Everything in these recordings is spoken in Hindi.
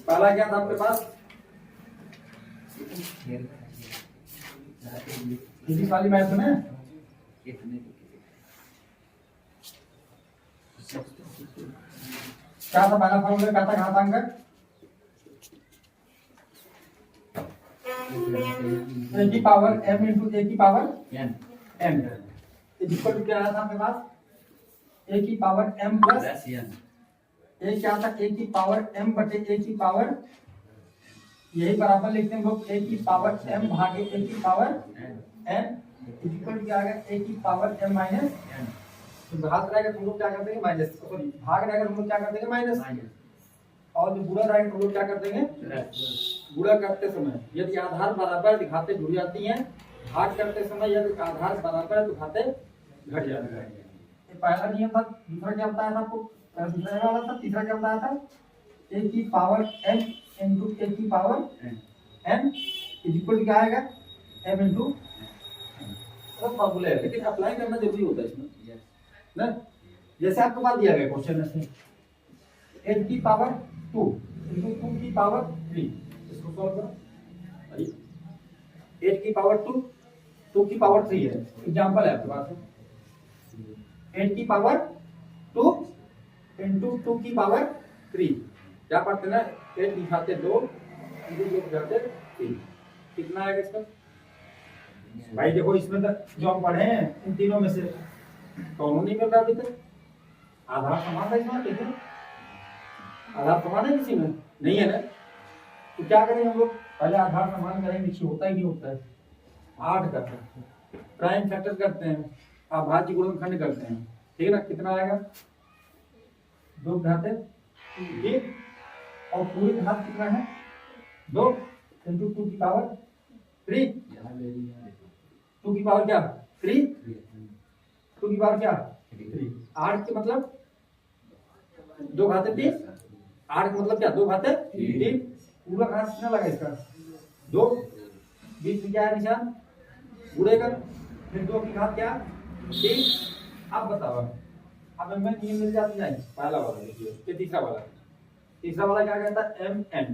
पहला क्या था आपके पास, फिजिक्स वाली मैथ में क्या था पहला फॉर्मूला, क्या था घातांक ए की पावर m इंटू ए की पावर n इक्वल टू क्या आया था आपके पास, ए की पावर m प्लस n। ए क्या था, ए की पावर m बटे ए की पावर, यही बराबर लिखते हैं लोग, ए की पावर m भागे ए की पावर n इक्वल टू क्या आ गया, ए की पावर m माइनस n। तो घात रहेगा तो हम लोग क्या कर देंगे माइनस, सॉरी भाग रहेगा तो हम लोग क्या कर देंगे माइनस, और जो बुरा रहेगा तो हम लोग क्या कर देंगे गुणा करते समय यदि आधार बराबर दिखाते जुड़ जाती हैं, भाग करते समय यदि आधार बराबर है तो खाते घट जाते हैं। ये पहला नियम था। दूसरा क्या बताया था आपको, दूसरा वाला था, तीसरा क्या बताया था, ए की पावर m इंटू ए की पावर n इक्वल टू क्या आएगा m इंटू सब फॉर्मूले है, लेकिन अप्लाई करना जरूरी होता है इसमें ना। जैसे आपको बात दिया गया क्वेश्चन में से 8 की पावर 2 इंटू 2 की पावर 3, इसको सॉल्व करो। 8 की पावर 2 2 की पावर 3 है, एग्जांपल है आपके पास। 8 की पावर 2 इंटू 2 की पावर 3, क्या पढ़ते ना, 8 दिखाते 2 इंटू 2 दिखाते 3, कितना आएगा इसका भाई। देखो इसमें तो जो हम पढ़े हैं इन तीनों में से कौन नहीं मिल रहा अभी तक, आधार समान है इसमें, ठीक है आधार समान है किसी में नहीं है ना, तो क्या करेंगे हम लोग, पहले आधार समान करेंगे, नीचे होता ही नहीं होता है, 8 करते हैं, प्राइम फैक्टर करते हैं, अभाज्य गुणनखंड करते हैं, ठीक है ना। कितना आएगा 2 घाते 1 और पूरी घात कितना है 2 इंटू 2 की पावर 3, 2 की पावर क्या 3, 2 की पावर क्या 3, 8 के मतलब 2 घाते 3, 8 का मतलब क्या 2 घाते 3, पूरा घात कितना लगा इसका 2, बीच में क्या है निशान गुणेगा, फिर 2 की घात क्या 3। अब बताओ, अब हमें नियम मिल जाती है, पहला वाला देखिए, ये तीसरा वाला क्या कहता है m n,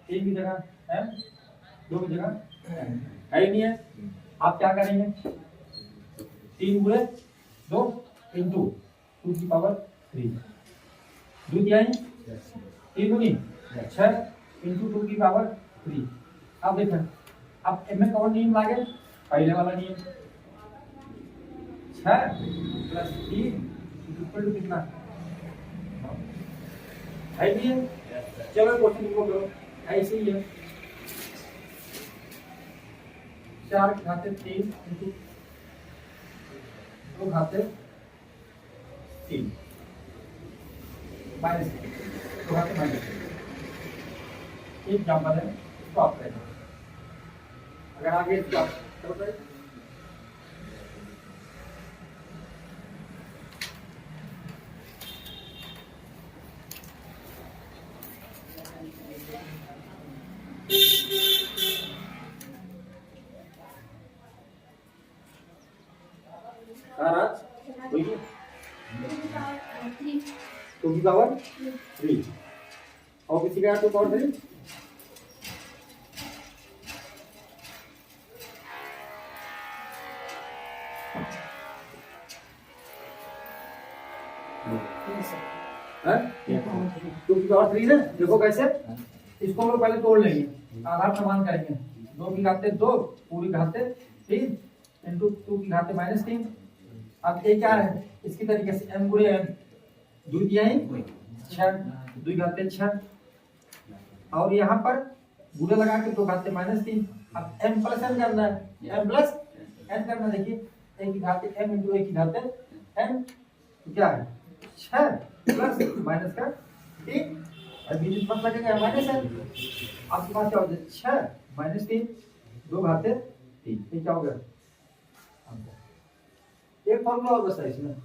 3 की जगह m, 2 की जगह n है ही नहीं है। आप क्या करेंगे 3 गुणे 2 इंटू 2 की पावर 3, दो क्या है 3 दूनी 6 इंटू 2 की पावर 3। अब देखें, अब में कौन नियम लागे, पहले वाला नियम 6 प्लस 3 इक्वल टू कितना है नहीं है। चलो क्वेश्चन को करो, ऐसे ही है 4 घाते 3 इंटू 2 घाते 3 माइनस 2 घाते माइनस, एक एग्जाम्पल है, इसको आप करें। अगर आगे इसको आप करो टू की पावर 3 और किसी का 2 पावर 3, टू की पावर 3 है। देखो कैसे, इसको हम लोग पहले तोड़ लेंगे, आधार समान करेंगे, 2 की घाते 2 पूरी घाते 3 इंटू 2 की घाते माइनस 3। अब ये क्या है, इसकी तरीके से m गुणे m, 2 दिया है 6, 2 घाते 6, और यहाँ पर गुणे लगा के 2 घाते माइनस 3। अब m प्लस n करना है, m प्लस n करना, देखिए a की घाते m इंटू a की घाते n, तो क्या है 6 प्लस माइनस का 3, और बीच में लगेगा माइनस n। आपके पास क्या हो जाए 6 माइनस 3 2 घाते 3, ये क्या हो गया, एक फॉर्मूला और बचा इसमें,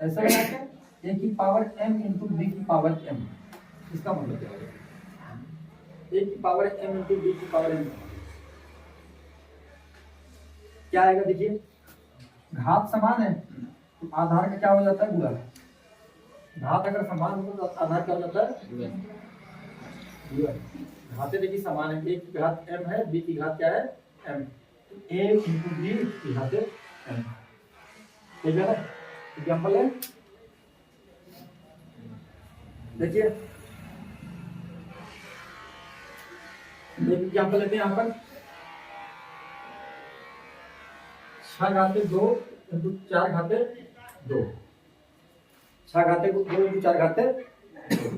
ऐसा लगा के a की पावर m इंटू b की पावर m, इसका मतलब क्या होगा a की पावर m इंटू b की पावर m क्या आएगा, देखिए घात समान है तो आधार का क्या हो जाता है गुणा, घात अगर समान हो तो आधार क्या हो जाता है, घातें देखिए समान है, एक की घात m है, b की घात क्या है m, a इंटू b की घातें m, ठीक है ना। एग्जाम्पल है, देखिए एग्जाम्पल लेते हैं यहाँ पर 6 घातें 2 इंटू 4 घातें 2, 6 घातें 2 इंटू 4 घातें 2,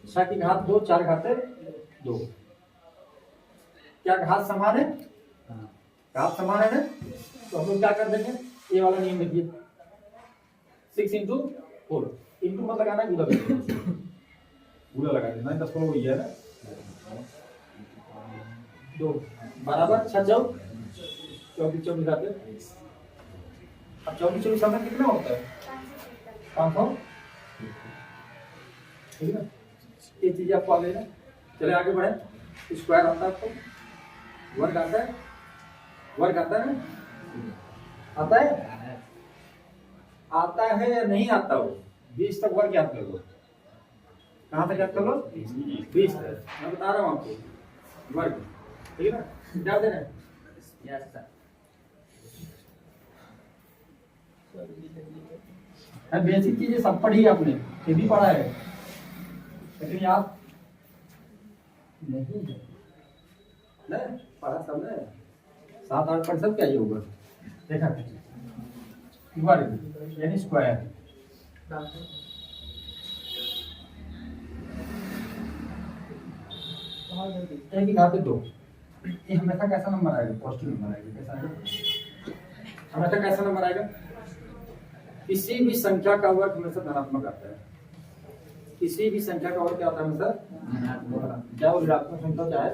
6 की घात 2 4 घातें 2, क्या घात समान है? घात समान है ना, तो हम लोग क्या कर देंगे, ये वाला नियम देखिए 6 इंटू 4, इंटू मत लगाना, गुना गुना लगा देना, 10 को वही है ना, 2 बराबर 6 24 24 आते, अब 24 24 समय कितना होता है 500, ठीक है ना। ये चीज आपको आ गई ना, चले आगे बढ़े। स्क्वायर आता है आपको, वर्ग आता है, वर्ग आता है ना, आता है या नहीं आता, वो 20 तक वर्ग याद कर लो, कहाँ तक याद कर लो 20 तक, मैं बता रहा हूँ आपको वर्ग, ठीक है ना, क्या दे रहे हैं बेसिक चीजें सब पढ़ी आपने, ये भी पढ़ा है, लेकिन याद नहीं है, पढ़ा सब है, 7-8% क्या ही होगा, देखा वर्ग यानी स्क्वायर, एक की घात 2, ये हमेशा कैसा नंबर आएगा, पॉजिटिव नंबर आएगा, कैसा आएगा, हमेशा कैसा नंबर आएगा, किसी भी संख्या का वर्ग हमेशा धनात्मक आता है, किसी भी संख्या का वर्ग क्या आता है हमेशा धनात्मक, चाहे वो ऋणात्मक संख्या चाहे,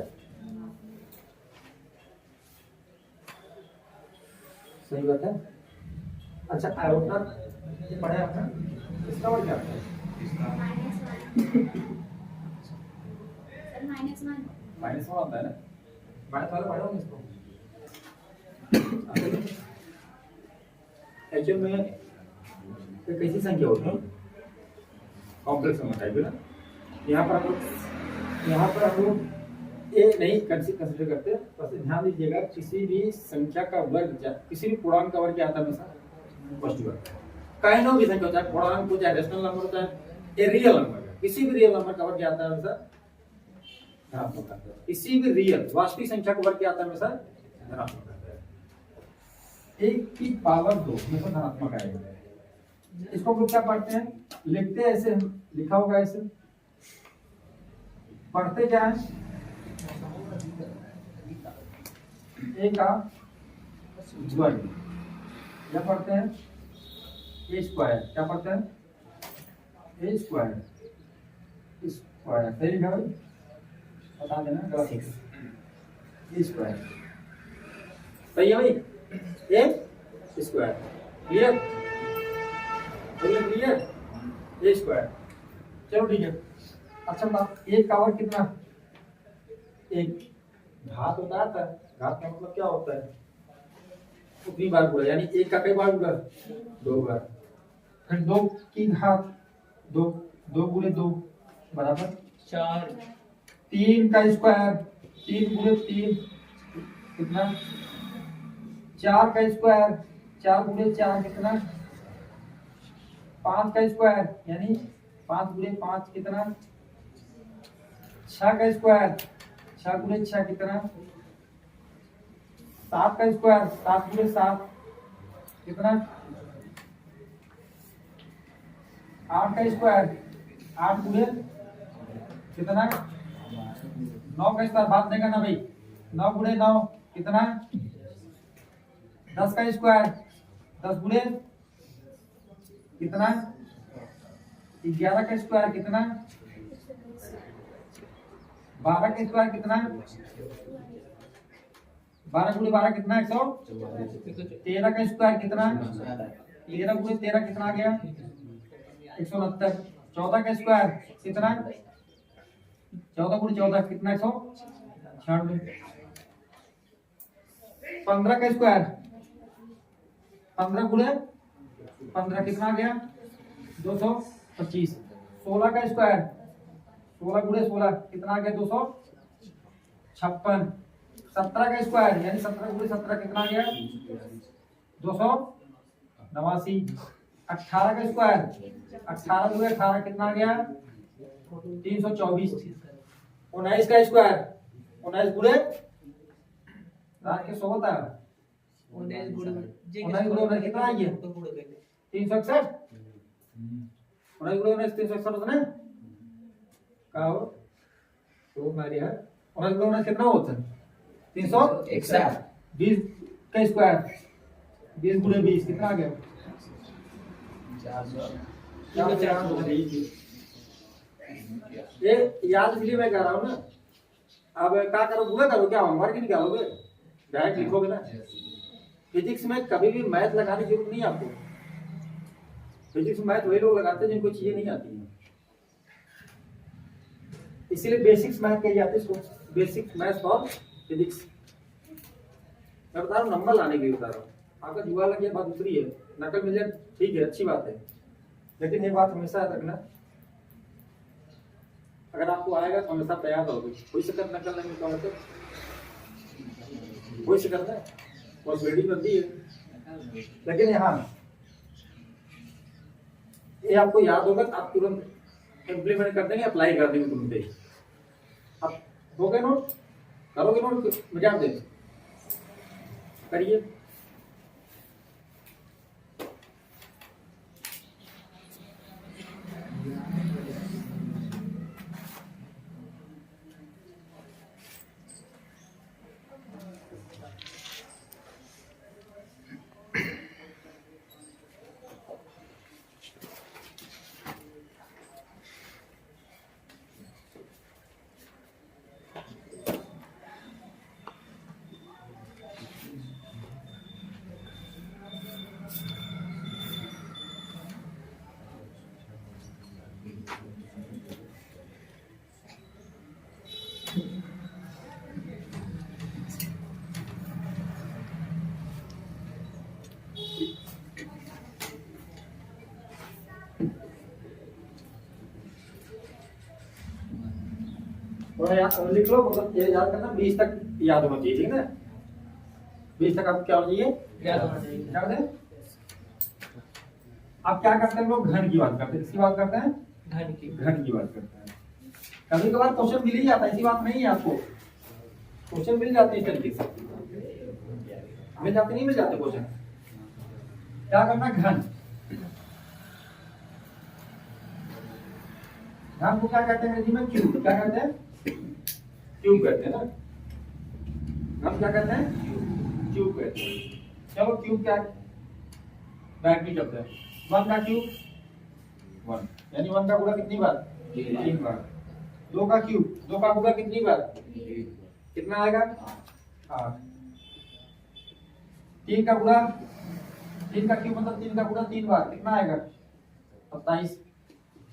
सही बात है। अच्छा आयोटा पढ़े आपने, इसका वर्ग क्या आता है, माइनस वन आता है ना, माइनस वाला पढ़ा हूँ इसको, एक्चुअल में तो कैसी संख्या होती है, कॉम्प्लेक्स नंबर टाइप है ना, यहाँ पर हम लोग ए नहीं कंसीडर करते, बस ध्यान दीजिएगा किसी भी संख्या का वर्ग, किसी भी पूर्णांक का वर्ग क्या आता है हमेशा पॉजिटिव आता है, काइंड ऑफ भी संख्या होता है, पूर्णांक हो चाहे रेशनल नंबर होता है, रियल नंबर, किसी भी रियल नंबर का वर्ग क्या आता है हमेशा धनात्मक आता है, किसी भी रियल वास्तविक संख्या का वर्ग क्या आता है हमेशा धनात्मक आता है, 1 की पावर 2 हमेशा धनात्मक आएगा। इसको हम लोग क्या पढ़ते हैं, लिखते हैं ऐसे, लिखा होगा ऐसे, पढ़ते क्या है, ए का वर्ग, क्या पढ़ते हैं ए स्क्वायर, क्या पढ़ते हैं ए स्क्वायर, स्क्वायर सही है भाई, बता देना 6 ए स्क्वायर सही है भाई, ए square clear, clear A square, चलो ठीक है। अच्छा बात, एक का वर्ग कितना, एक घात होता है, घात का मतलब क्या होता है, उतनी बार पूरा, यानी एक का कई बार होगा 2 बार, फिर 2 की घात 2, 2 गुणे 2 बराबर 4, 3 का स्क्वायर 3 गुणे 3 कितना 4 का स्क्वायर 4 गुणे 4 कितना 5 का स्क्वायर यानी 5 गुणे 5 कितना 6 का स्क्वायर 6 गुणे 6 कितना 7 का स्क्वायर 7 गुणे 7 कितना 8 का स्क्वायर 8 गुणे कितना 9 का स्क्वायर, बात नहीं करना भाई, 9 गुणे 9 कितना 10 का स्क्वायर 10 गुणे कितना 11 का स्क्वायर कितना 12 का स्क्वायर कितना 12 गुणे 12 कितना 100, 13 का स्क्वायर कितना 13 गुणे 13 कितना आ गया 169, 14 का स्क्वायर कितना 14 गुणे 14 कितना 196, 15 का स्क्वायर 15 गुणे 15 कितना आ गया 225, 16 का स्क्वायर 16 गुणे 16 कितना आ गया 256। 17 का स्क्वायर यानी 17 गुणे 17 कितना आ गया 289। 18 का स्क्वायर 18 गुणे 18 कितना आ गया 324। 19 का स्क्वायर 19 गुणे रात के 100 होता है 19 गुणे कितना आ गया 361। 19 गुणे 361 होता ना का हो तो मारी है 19 गुणे कितना होता है 361। 20 का स्क्वायर 20 गुणे 20 कितना आ गया 400। ये याद इसलिए मैं कह रहा हूँ ना। अब क्या करो गुणा करो क्या होमवर्क निकालोगे डायरेक्ट लिखोगे ना। फिजिक्स में कभी भी मैथ लगाने की जरूरत नहीं आपको। फिजिक्स में मैथ वही लोग लगाते हैं जिनको चीजें नहीं आती हैं, इसीलिए बेसिक्स मैथ कही जाती है। Basic math for physics. मैं बता रहा हूँ नंबर लाने के लिए बता रहा हूँ। आपका जुगाड़ लग गया बात दूसरी है, नकल मिल जाए ठीक है अच्छी बात है, लेकिन ये बात हमेशा याद रखना अगर आपको आएगा तो हमेशा तैयार रहोगे। कोई शिकत नकल नहीं मिलता मतलब कोई शिकत है पॉसिबिलिटी बनती है। लेकिन यहाँ ये आपको याद होगा तो आप तुरंत इम्प्लीमेंट कर देंगे, अप्लाई कर देंगे तुरंत ही। अब हो गए नोट, करोगे नोट मिटा देंगे, करिए। लिख लो, मतलब ये याद करना 20 तक याद होना चाहिए, ठीक है ना। 20 तक आपको क्या होना चाहिए याद होना चाहिए। क्या होता है आप क्या करते हैं लोग घन की बात करते हैं, किसकी बात करते हैं घन की बात करते हैं। कभी कभार क्वेश्चन मिल ही जाता है, ऐसी बात नहीं है, आपको क्वेश्चन मिल जाते हैं इस तरीके से, मिल जाते नहीं मिल जाते क्वेश्चन। क्या करना घन घन को क्या कहते हैं अंग्रेजी में क्यूब। क्या कहते हैं क्यूब कहते हैं ना। हम क्या कहते हैं क्यूब कहते हैं। चलो क्यूब क्या बैक भी करते हैं। 1 का क्यूब 1 यानी 1 का गुणा कितनी बार 3 बार। 2 का क्यूब 2 का गुणा कितनी बार कितना आएगा 8। 3 का गुणा 3 का क्यूब मतलब 3 का गुणा 3 बार कितना आएगा 27।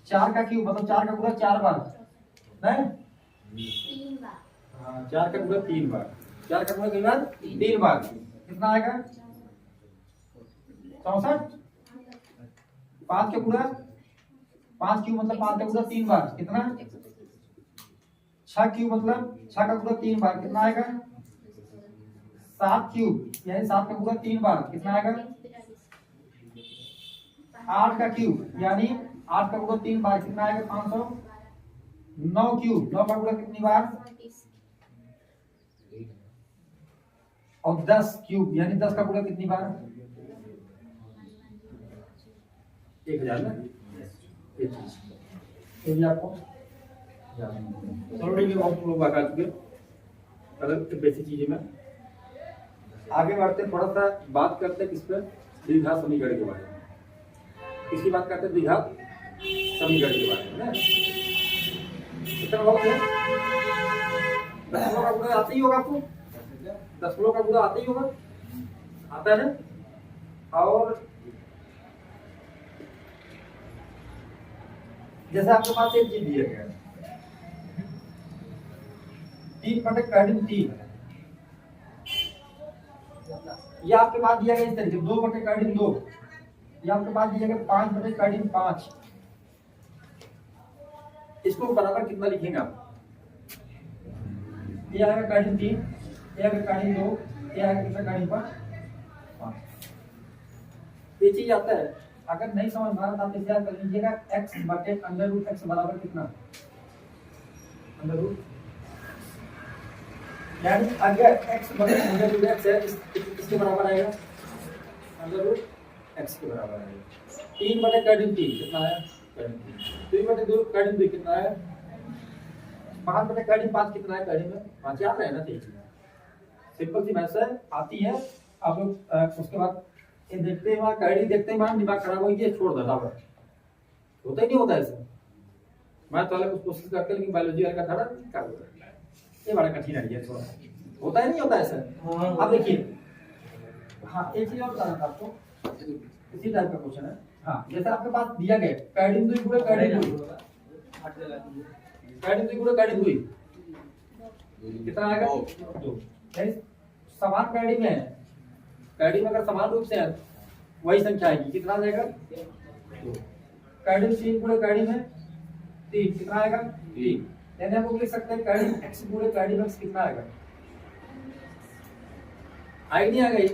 4 का क्यूब मतलब 4 का गुणा 4 बार नहीं 3 बार। हाँ 4 का गुणा 3 बार 4 का गुणा कितनी बार 3 बार कितना आएगा 64। 5 के गुणा 5 क्यूब मतलब 5 का गुणा 3 बार कितना 6 क्यूब मतलब 6 का गुणा 3 बार कितना आएगा 7 क्यूब यानी 7 का गुणा 3 बार कितना आएगा 8 का क्यूब यानी 8 का गुणा 3 बार कितना आएगा 500। 9 क्यूब 9 का गुणा कितनी बार और 10 क्यूब यानी 10 का गुणा कितनी बार 1000 ना। ये भी आपको ऑलरेडी बहुत लोग बता चुके अलग बेसिक चीजें में। आगे बढ़ते थोड़ा सा बात करते हैं किस पर द्विघात समीकरण के बारे में। किसकी बात करते हैं द्विघात समीकरण के बारे में ना। कितना वक्त है 10 का गुणा आता ही होगा आपको 10 का गुणा आता ही होगा आता है ना। और जैसे आपके पास एक चीज दिया गया 3/3 ये आपके पास दिया गया इस तरीके 2/2 ये आपके पास दिया गया 5/5 ये आपके पास दिया गया 5/5 इसको बराबर कितना लिखेंगे आप? ये आएगा काढ़ी 3, ये आएगा काढ़ी 2, ये आएगा कितना काढ़ी 5। ये चीज आता है। अगर नहीं समझ में आ रहा तो आप इसे याद कर लीजिएगा, x बटे अंडर रूट x बराबर कितना, अंडर रूट, यानी अगर x बटे अंडर रूट x है इसके बराबर आएगा, अंडर रूट x के बराबर आएगा। 3 बटे काढ़ी 3 कितना है, 3 बटे 2 काढ़ी 2 कितना है, 5 बटे काढ़ी 5 कितना है, काढ़ी में 5 याद रहना चाहिए। सिंपल सी मैथ्स आती है। अब उसके बाद ये देखते हैं, काढ़ी देखते हैं, दिमाग खराब हो गया, छोड़ दो बराबर, होता ही नहीं होता ऐसा। मैं तो अलग कोशिश करते लेकिन बायोलॉजी वाला का था ये बड़ा कठिन है, थोड़ा होता है नहीं होता ऐसा। अब देखिए, हाँ एक चीज और बताना था आपको, इसी टाइप का क्वेश्चन है। हाँ जैसे आपके पास दिया गया काढ़ी 2 गुणे काढ़ी 2, काढ़ी 2 गुणे काढ़ी 2 कितना आएगा, 2। समान काढ़ी में है, काढ़ी में अगर समान रूप से है वही संख्या आएगी, कितना आ जाएगा, 2। काढ़ी 3 गुणे काढ़ी में 3 कितना आएगा, 3। यानी हम लोग लिख सकते हैं काढ़ी x गुणे काढ़ी में कितना आएगा, आइडिया आ गई।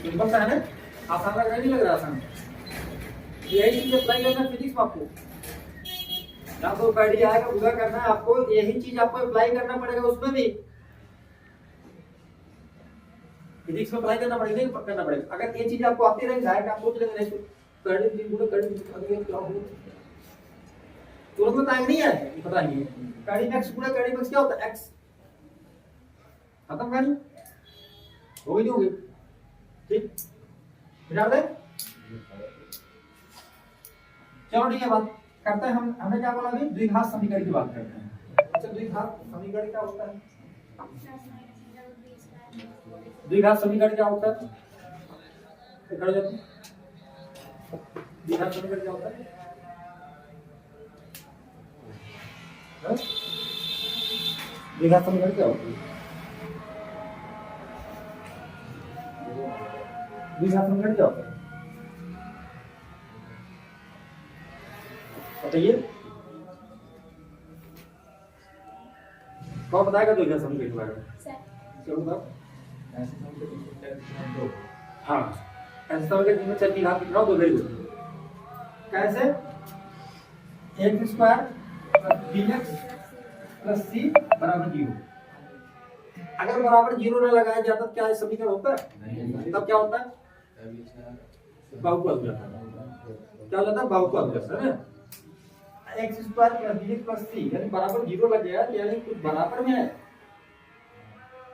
सिंपल सा है ना, आसान लग रहा नहीं लग रहा आसान? यही चीज अप्लाई करना फिजिक्स में आपको, ना तो काढ़ी आएगा पूरा करना है आपको, यही चीज आपको अप्लाई करना पड़ेगा उसमें भी, फिजिक्स में अप्लाई करना पड़ेगा, नहीं करना पड़ेगा। अगर ये चीज आपको आती रहेगी डायरेक्ट आप सोच लेंगे काढ़ी 3 गुणे काढ़ी क्या होगा, तुरंत में टाइम नहीं है, पता नहीं है। काढ़ी x गुणे काढ़ी में क्या होता है, x खत्म कहानी, होगी नहीं होगी, ठीक मिटा दे। चलो ठीक है, बात करते हैं हम, हमने क्या बोला अभी, द्विघात समीकरण की बात करते हैं। अच्छा द्विघात समीकरण क्या होता है, द्विघात समीकरण क्या होता है, द्विघात समीकरण क्या होता है, द्विघात समीकरण क्या होता है, द्विघात समीकरण क्या होता है बताइए, कौन बताएगा द्विघात समीकरण के बारे में? चलो बताओ। हाँ ऐसे समीकरण में चल की घात कितना हो, 2 वेरी गुड। कैसे, x square bx plus c बराबर 0। अगर बराबर 0 न लगाया जाता तो क्या समीकरण होता है, तब क्या होता है, बहुपद हो जाता है। क्या हो जाता है, बहुपद हो जाता है ना। x square plus bx plus c यानी बराबर 0 लग गया, यानी कुछ बराबर में है,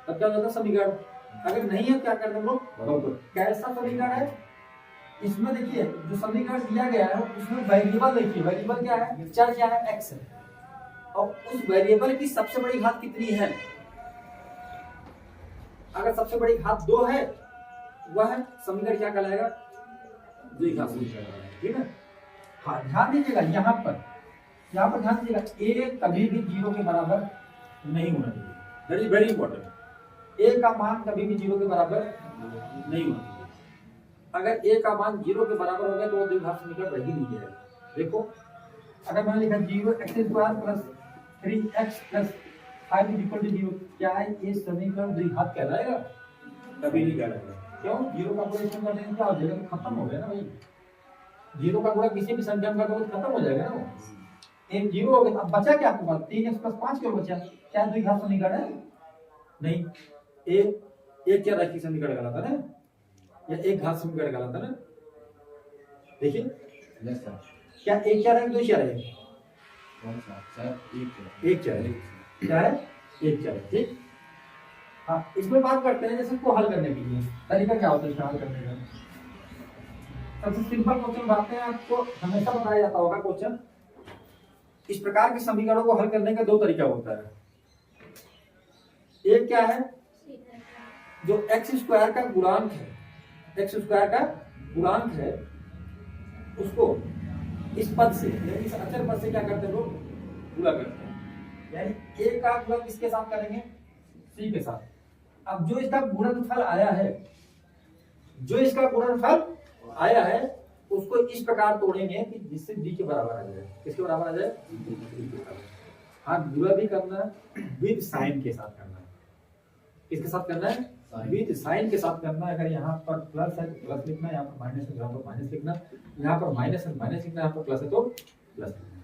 तब क्या हो जाता है समीकरण। अगर नहीं है क्या करते हम लोग, बहुपद। कैसा समीकरण है, इसमें देखिए जो समीकरण दिया गया है उसमें वेरिएबल देखिए, वेरिएबल क्या है, चर क्या है, x है, और उस वेरिएबल की सबसे बड़ी घात कितनी है। अगर सबसे बड़ी घात 2 है वह समीकरण क्या कहलाएगा, द्विघात समीकरण, ठीक है। हाँ ध्यान दीजिएगा यहाँ पर ध्यान दीजिएगा, a कभी भी 0 के बराबर नहीं होना चाहिए, that is very important. a का मान कभी भी 0 के बराबर नहीं होना चाहिए। अगर a का मान 0 के बराबर हो गया तो वो द्विघात समीकरण रह ही नहीं है। देखो अगर मैंने लिखा 0x square plus 3x plus 5 equal to 0, क्या है ये समीकरण द्विघात कहलाएगा, कभी नहीं कहलाएगा। क्यों, 0 का गुणा इसमें कर देंगे क्या हो जाएगा, खत्म हो गया ना भाई। 0 का गुणा किसी भी संख्या में कर दो खत्म हो जाएगा ना, एक 0 हो गया। अब बचा क्या आपके पास, 3x प्लस 5 क्यों बचा, क्या द्विघात समीकरण है, नहीं। एक क्या रैखिक समीकरण कहलाता है ना, या एक घात समीकरण कहलाता है ना। देखिए क्या एक क्या रहे, 2 क्या रहे, एक क्या है, क्या है, एक क्या है, ठीक। हाँ इसमें बात करते हैं जैसे इसको हल करने के लिए तरीका क्या होता है इसका हल करने का। सबसे सिंपल क्वेश्चन बताते हैं आपको, हमेशा बताया जाता होगा क्वेश्चन। इस प्रकार के समीकरणों को हल करने का 2 तरीका होता है। एक क्या है, जो x स्क्वायर का गुणांक है, x स्क्वायर का गुणांक है, उसको इस पद से यानी इस अचर पद से क्या करते हैं लोग, गुणा करते हैं। यानी a का गुणा किसके साथ करेंगे, c के साथ। अब जो इसका गुणनफल आया है, जो इसका गुणनफल आया है उसको इस प्रकार तोड़ेंगे कि जिससे बी के बराबर आ जाए। किसके बराबर आ जाए? बी के बराबर। हाँ, बुरा भी करना है विद साइन के साथ करना है। किसके साथ करना है? विद साइन के साथ करना है। अगर यहाँ पर प्लस है तो प्लस लिखना, यहाँ पर माइनस है तो माइनस लिखना, यहाँ पर माइनस है तो माइनस लिखना, यहाँ पर प्लस है तो प्लस लिखना।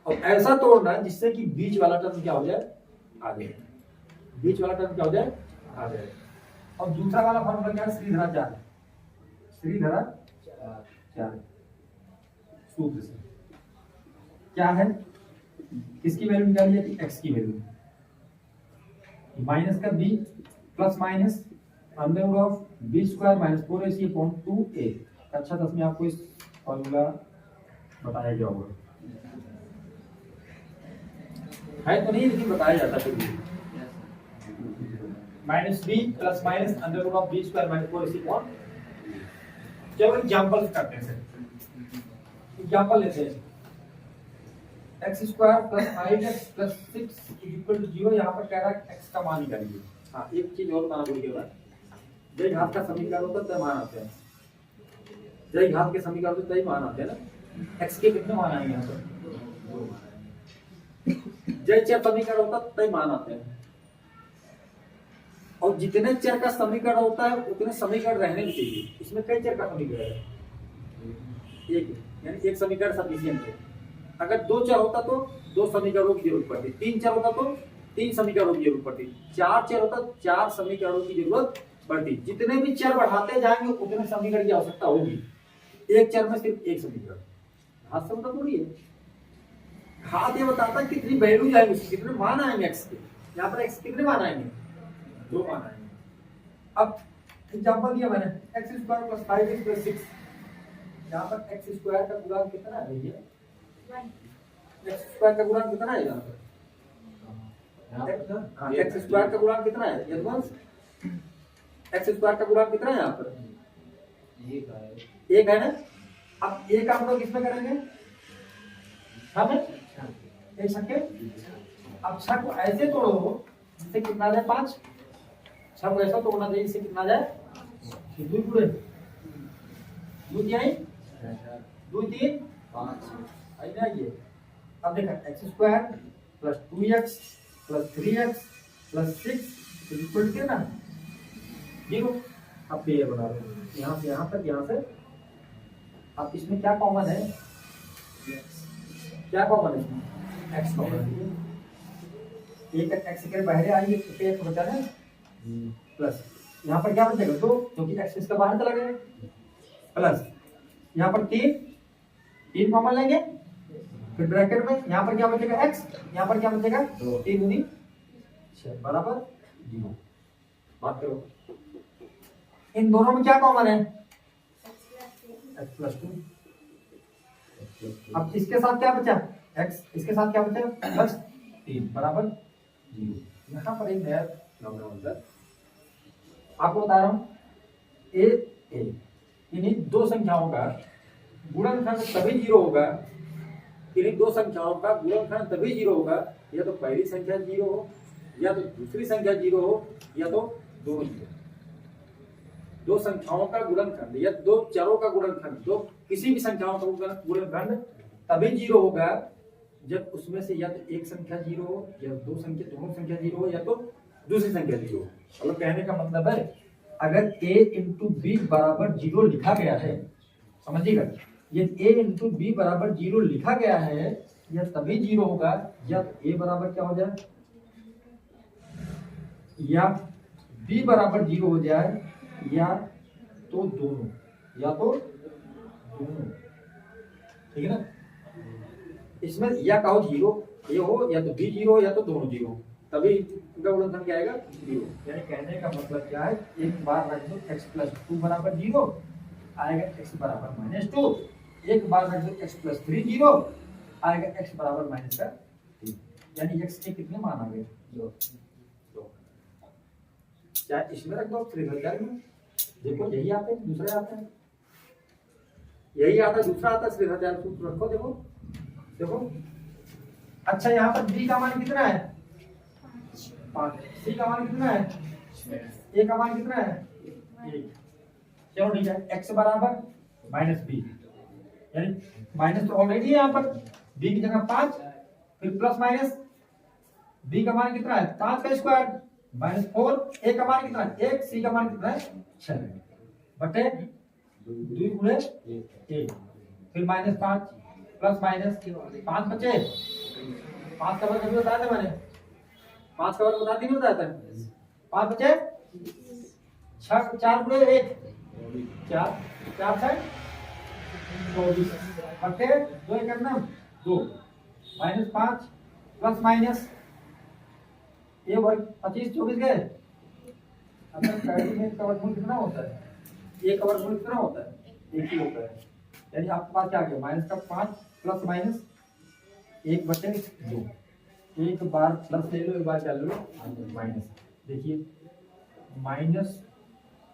और ऐसा तोड़ना है जिससे कि बीच वाला टर्म क्या हो जाए? आ जाए। बीच वाला टर्म क्या हो जाए? आ जाए। और दूसरा वाला फॉर्मूला क्या है? श्रीधरा 4। श्रीधरा 4 सूत्र से क्या है? किसकी वैल्यू निकाली जाती है? x की वैल्यू माइनस का b plus minus under root of b square minus 4ac upon 2a। अच्छा 10 में आपको इस फॉर्मूला बताया गया होगा, है तो नहीं, लेकिन बताया जाता फिर भी। Minus b plus minus under root of b square minus 4ac upon. चलो एग्जांपल करते हैं। एग्जांपल लेते हैं। X square plus 8x plus 6 equal to 0। यहाँ पर कह रहा है x का मान निकालिए। हाँ, एक चीज और बताना भूल गया, जय घात का समीकरण होता है तय मान आते हैं। जय घात के समीकरण होते तय मान आते हैं ना। x के कितने मान आएंगे यहाँ पर? जय चर समीकरण होता है तय मान आते हैं। और जितने चर का समीकरण होता है उतने समीकरण रहने भी चाहिए। इसमें कई चर का समीकरण है, एक यानी एक समीकरण सफिशिएंट है। अगर 2 चर होता तो 2 समीकरणों की जरूरत पड़ती, 3 चर होता तो 3 समीकरणों की जरूरत पड़ती, 4 चर होता 4 समीकरणों की जरूरत पड़ती। जितने भी चर बढ़ाते जाएंगे उतने समीकरण की आवश्यकता होगी। एक चर में सिर्फ एक समीकरण। हाथ से मतलब थोड़ी है, हाथ ये बताता है कितनी वैल्यू जाएगी उसकी, कितने मान आएंगे x के। यहाँ पर x कितने मान आएंगे? 2 मान आएंगे। अब एग्जांपल दिया मैंने, x square plus 5x plus 6। यहाँ पर x स्क्वायर का गुणांक कितना है भैया? x स्क्वायर का गुणांक कितना है यहाँ पर? x स्क्वायर का गुणांक कितना है यदुवंश? x स्क्वायर का गुणांक कितना है यहाँ पर? 1 है ना। अब एक काम लोग किसमें करेंगे? हम एक छक्के। अब छक को ऐसे तोड़ो जिससे कितना जाए? 5। छक को ऐसा तोड़ना चाहिए जिससे कितना जाए? 2 पूरे 2 यानी 2 3 5 आइए। अब देखा x square plus 2x plus 3x plus 6 equal to ना 0। अब ये बना रहे हैं यहाँ से यहाँ तक, यहाँ से। अब इसमें क्या कॉमन है? क्या कॉमन है इसमें? x कॉमन है। एक x के बाहर आइए तो एक बचा है प्लस, यहाँ पर क्या बचेगा? 2, क्योंकि x इसका बाहर चला गया, प्लस यहाँ पर 3 कॉमन लेंगे, फिर ब्रैकेट में यहाँ पर क्या बचेगा? x, यहाँ पर क्या बचेगा? 3 दूनी 6 बराबर 0। बात करो इन दोनों में क्या कॉमन है? x plus 2। अब इसके साथ क्या बचा? x, इसके साथ क्या बचा? प्लस 3 बराबर 0। यहाँ पर एक नया नंबर आपको बता रहा हूँ। a इन्हीं 2 संख्याओं का गुणनखंड तभी 0 होगा, इन्हीं 2 संख्याओं का गुणनखंड तभी 0 होगा या तो पहली संख्या 0 हो, या तो दूसरी संख्या 0 हो, या तो दोनों 0। 2 संख्याओं का गुणनखंड या 2 चरों का गुणनखंड, 2 किसी भी संख्याओं का गुणनखंड तभी 0 होगा जब उसमें से या तो एक संख्या 0 हो, या दोनों संख्या 0 हो, या तो दूसरी संख्या 0 हो। मतलब कहने का मतलब है अगर a इंटू बी बराबर 0 लिखा गया है, समझिएगा, ये a इंटू बी बराबर 0 लिखा गया है, यह तभी 0 होगा या तो a बराबर क्या हो जाए, या b बराबर 0 हो जाए, या तो दोनों, ठीक है ना। इसमें या कहो 0 ये हो, या तो b 0 या तो दोनों 0, तभी इनका गुणनखंड क्या आएगा? 0। यानी कहने का मतलब क्या है, एक बार रख दो x प्लस 2 बराबर 0 आएगा, x बराबर माइनस 2। एक बार रख दो x प्लस 3 0 आएगा, x बराबर माइनस का 3। यानी x के कितने मान आ गए? 2। चाहे इसमें रख दो, फिर में देखो यही आते हैं, दूसरे आते हैं, यही आता है, दूसरा आता है, श्रीधर सूत्र रखो। देखो अच्छा, यहाँ पर b का मान कितना है? 5। c का मान कितना है? 6। a का मान कितना है? 1। चलो ठीक है, x बराबर माइनस b, यानी माइनस तो ऑलरेडी है यहाँ पर, बी की जगह 5, फिर प्लस माइनस, बी का मान कितना है 5 का स्क्वायर माइनस 4, ए का मान कितना है 1, सी का मान कितना है 6 बटे 2 गुणे 1, फिर माइनस 5 प्लस माइनस 5 बचे, 5 का वर्ग अभी बताया था मैंने, 5 का वर्ग बता दी नहीं बताया था, 5 बचे 6, 4 गुणे 1 4, 4 से 24 बटे 2 करना 2 माइनस 5 प्लस माइनस ये वर्ग 25 24 गए। अब में का वर्गमूल कितना होता है, ये का वर्गमूल कितना होता है, एक ही होता है, यानी आपके पास क्या आ गया माइनस का 5 प्लस माइनस 1 बटे 2, एक बार प्लस ले लो एक बार क्या ले लो माइनस, देखिए माइनस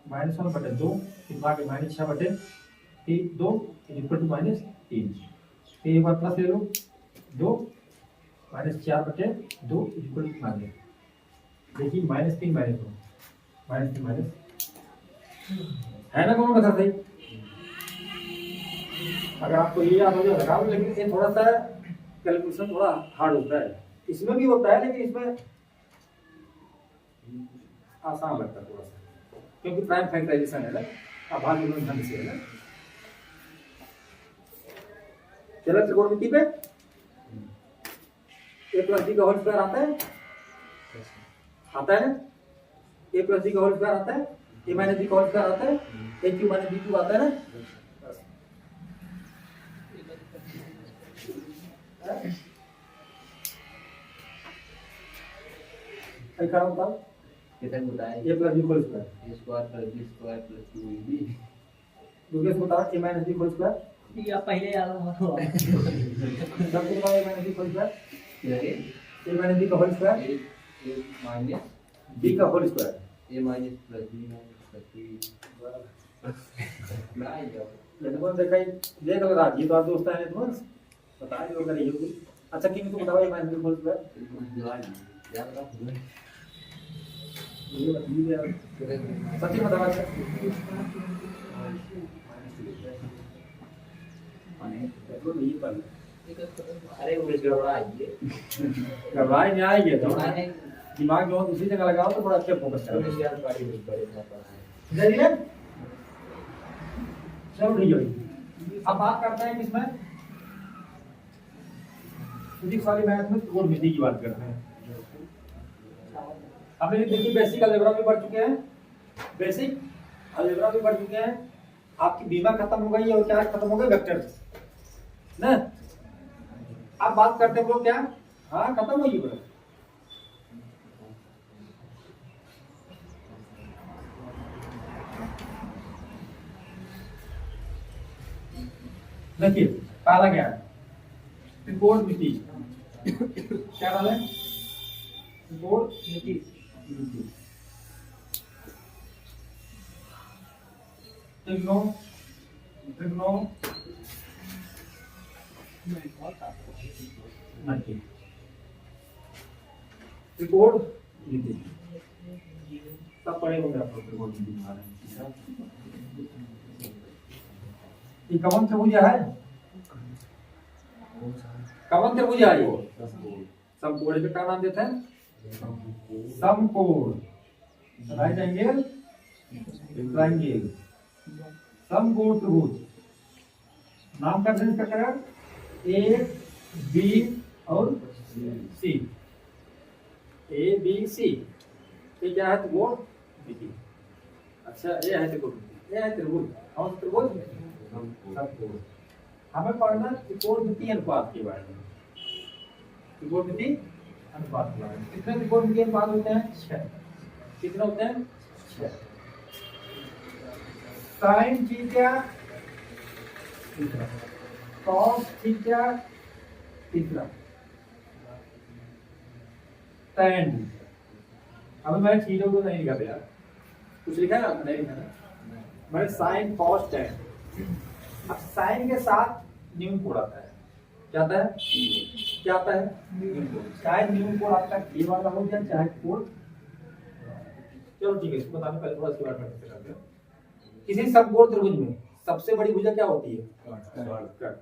1 बटे 2 फिर आगे माइनस 6 बटे 2 इक्वल टू माइनस 3, फिर एक बार प्लस ले लो 2 माइनस 4 बटे 2 इक्वल टू माइनस, देखिए माइनस 3 माइनस 2 माइनस 3 माइनस है ना दोनों का सही। अगर आपको ये याद हो जाए लगाओ, लेकिन ये थोड़ा सा कैलकुलेशन थोड़ा हार्ड होता है, इसमें भी होता है लेकिन इसमें आसान लगता है थोड़ा सा, क्योंकि प्राइम फैक्टराइजेशन है ना, आभाज्य गुणन ढंग से है ना। चलो त्रिकोणमिति पे ए प्लस बी का होल स्क्वायर आता है ना, ए प्लस बी का होल स्क्वायर आता है, ए माइनस बी का होल स्क्वायर आता है, A cube minus B cube आता है ना। कितना बताया A plus B whole square, A square plus B square plus 2ab दूसरे से बताओ A minus B whole square, या पहले याद हो सब कुछ बताओ A minus B whole square, A minus B का होल स्क्वायर, माइनस बी का whole square, A minus plus B minus plus नहीं जाओ लेकिन देखा देख लो राज, ये तो आप दोस्त हैं तो बता दो अगर ये कुछ अच्छा कि तो बताओ A minus B whole square, याद रख ये बताइए यार सच्ची बताओ अच्छा देखो नहीं पर अरे वो गड़बड़ा है घबराए नहीं आएंगे तो दिमाग जो दूसरी जगह लगाओ तो थोड़ा अच्छे फोकस करो जरिए चलो ठीक है। अब बात करते हैं किसमें फिजिक्स वाली मैथ में त्रिकोणमिति की बात करते हैं। हमने देखिए बेसिक अलजेब्रा भी पढ़ चुके हैं, बेसिक अलजेब्रा भी पढ़ चुके हैं, आपकी बीमा खत्म हो गई है और क्या खत्म हो गए वेक्टर ना। अब बात करते हैं वो क्या, हाँ खत्म हो गई बड़ा। देखिए पहला क्या है त्रिकोणमिति, क्या डाले त्रिकोणमिति, त्रिकोणमिति सब पढ़े होंगे आप लोग त्रिकोणमिति के बारे में। ये कवन त्रिभुज है, कवन त्रिभुज है ये समकोण, इसका क्या नाम देते हैं समकोण, राइट एंगल ट्रायंगल, समकोण त्रिभुज। नाम का सेंस क्या है ए बी और सी, ए बी सी, ये क्या है त्रिकोण मिति। अच्छा ये है त्रिकोण, ये है त्रिभुज, और त्रिभुज समकोण। हमें पढ़ना त्रिकोणमिति अनुपात के बारे में, त्रिकोणमिति अनुपात के बारे में। कितने त्रिकोणमिति अनुपात होते हैं 6, कितने होते हैं 6। साइन थीटा कॉस थीटा तीसरा, tan। अभी मैंने चीजों को नहीं लिखा था यार, कुछ लिखा है आपने नहीं लिखा था, मैंने साइन कॉस tan। अब साइन के साथ न्यून कोण आता है, क्या आता है, क्या आता है न्यून कोण, चाहे न्यून कोण आपका ये वाला हो या चाहे कोण, चलो ठीक है इसको बताने पहले थोड़ा इसके बारे में करते हैं। किसी समकोण त्रिभुज में सबसे बड़ी भुजा क्या होती है? कर्ण।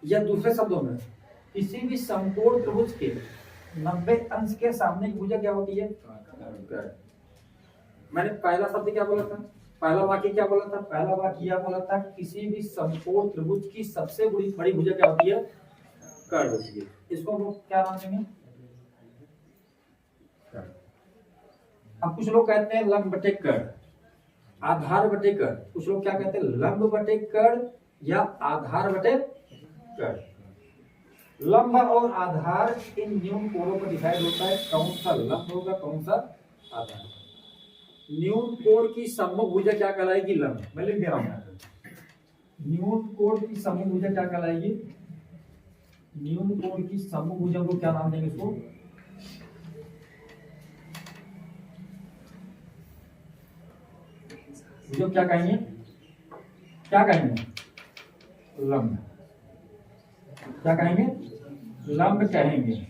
या दूसरे शब्दों में किसी भी समकोण त्रिभुज के 90 अंश के सामने की भुजा क्या होती है? कर्ण। मैंने पहला शब्द क्या बोला था? पहला वाक्य क्या बोला था? पहला वाक्य यह बोला था किसी भी समकोण त्रिभुज की सबसे बड़ी भुजा क्या होती है? कर्ण होती है। इसको हम लोग क्या नाम देंगे? कर्ण। अब कुछ लोग कहते हैं लंब बटे कर्ण, आधार बटे कर्ण। कुछ लोग क्या कहते हैं? लंब बटे कर्ण या आधार बटे कर्ण। लंब और आधार इन न्यून कोणों पर डिसाइड होता है कौन सा लंब होगा कौन सा आधार। न्यून कोण की सम्मुख भुजा क्या कहलाएगी? लंब। मैं लिख दे रहा हूं। न्यून कोण की सम्मुख भुजा क्या कहलाएगी? न्यून कोण की सम्मुख भुजा को क्या नाम देंगे? इसको भुजा क्या कहेंगे? क्या कहेंगे? लंब। क्या कहेंगे? लंब कहेंगे।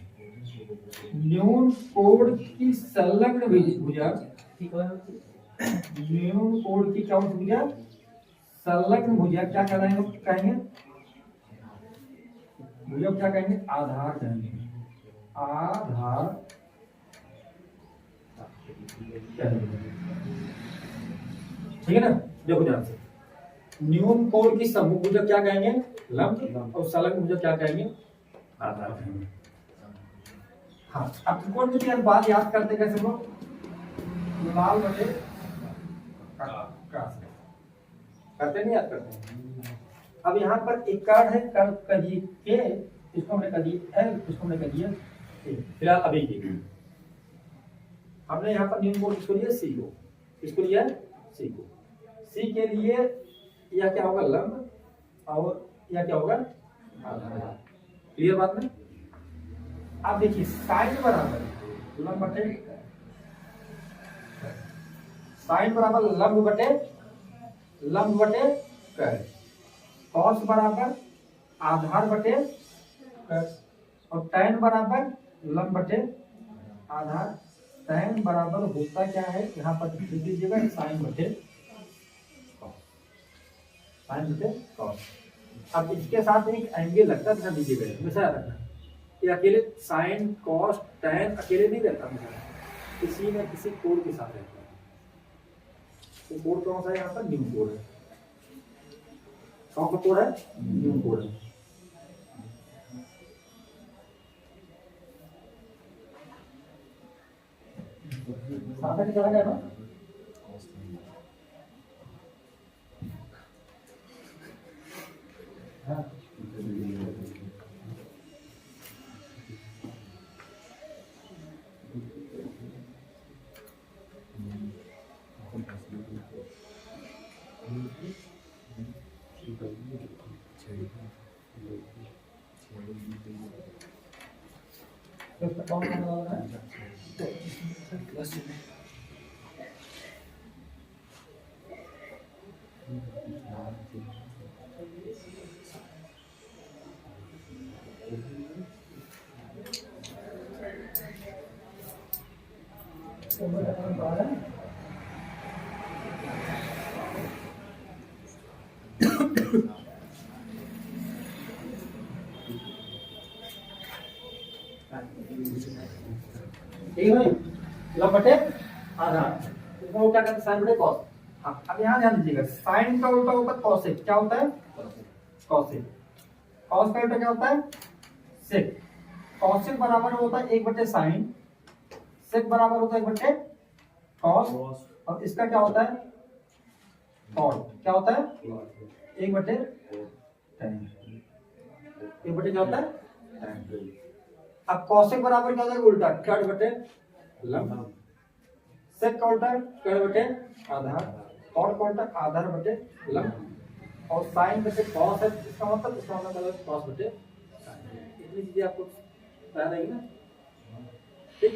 न्यून कोण की संलग्न भुजा, न्यून कोण की क्या भुजा? संलग्न भुजा क्या कहेंगे? भुजा क्या कहेंगे? आधार कहेंगे। आधार कहेंगे। ठीक है ना? देखो ध्यान से, न्यून कोण की सम्मुख भुजा क्या कहेंगे? लंब। और संलग्न भुजा क्या कहेंगे? आधार कहेंगे। हाँ, अब त्रिकोण की बात याद करते कैसे लोग? लाल बटे करते नहीं याद करते। अब यहाँ पर एक कर्ण है, कर्ण का जी के, इसको हमने कर दिया एल, इसको हमने कर दिया ए। फिलहाल अभी की हमने यहाँ पर न्यून कोण किसको लिया? सी को। किसको लिया? सी को। सी के लिए यह क्या होगा? लंब। और यह क्या होगा? आधार। क्लियर बात में? अब देखिए साइन बराबर लंब बटे, साइन बराबर लंब बटे कर्ण। कॉस बराबर आधार बटे कर्ण। और टैन बराबर लंब बटे आधार। टैन बराबर होता क्या है? यहाँ पर लिख दीजिएगा साइन बटे कॉस। अब इसके साथ एक एंगल लगता है, दीजिएगा हमेशा रखना। ये अकेले साइन कॉस टैन अकेले नहीं रहता, किसी न किसी कोण के साथ रहता है। तो कोण कौन सा है? यहाँ पर न्यून कोण है। कौन सा कोण है? न्यून कोण है। साधन क्या है ना? हाँ। ठीक है, लंब बटे आधार। इसको क्या कहते हैं? साइन बटे कॉस। हाँ, अब यहाँ ध्यान दीजिएगा, साइन का उल्टा होता है कॉसेक। क्या होता है? कॉसेक। कॉस का उल्टा क्या होता है? सेक। कॉसेक बराबर होता है 1/sin, सेक बराबर होता है 1/cos। और इसका क्या होता है? कॉट। क्या होता है? 1/tan। 1/, क्या होता है? tan। अब कॉसेक बराबर क्या होता है? उल्टा कर्ण बटे लंब। सेक का उल्टा कर्ण बटे आधार। कॉट का उल्टा आधार बटे लंब। और साइन बटे कॉस है, इसका मतलब कॉस बटे साइन। इतनी चीजें आपको पता रहेगी ना? ठीक,